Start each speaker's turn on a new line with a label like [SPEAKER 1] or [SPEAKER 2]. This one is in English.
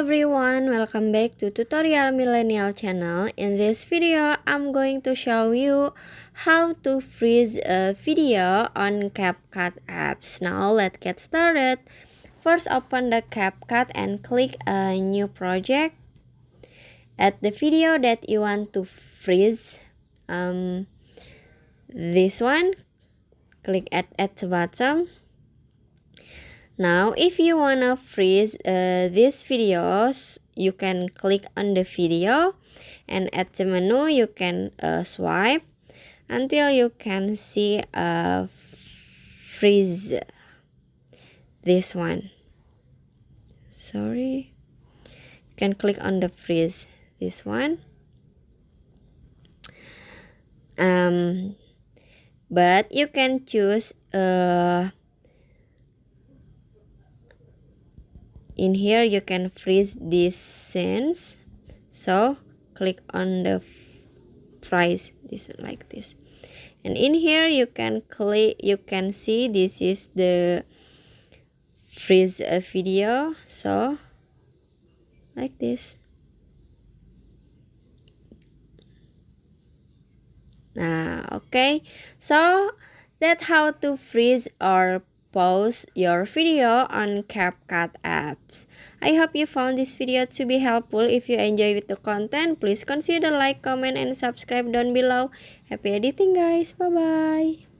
[SPEAKER 1] everyone, welcome back to Tutorial Millennial channel. In this video, I'm going to show you how to freeze a video on CapCut apps. Now let's get started. First, open the CapCut and click a new project. Add the video that you want to freeze. This one, click at the bottom. Now, if you wanna freeze these videos, you can click on the video, and at the menu you can swipe until you can see freeze this one. Sorry, you can click on the freeze this one. But you can choose in here you can freeze these scenes, so click on the freeze this like this, and in here you can see this is the freeze a video, so like this. Okay, so that's how to freeze or pause your video on CapCut apps. I hope you found this video to be helpful. If you enjoy with the content, please consider like, comment, and subscribe down below. Happy editing, guys. Bye bye.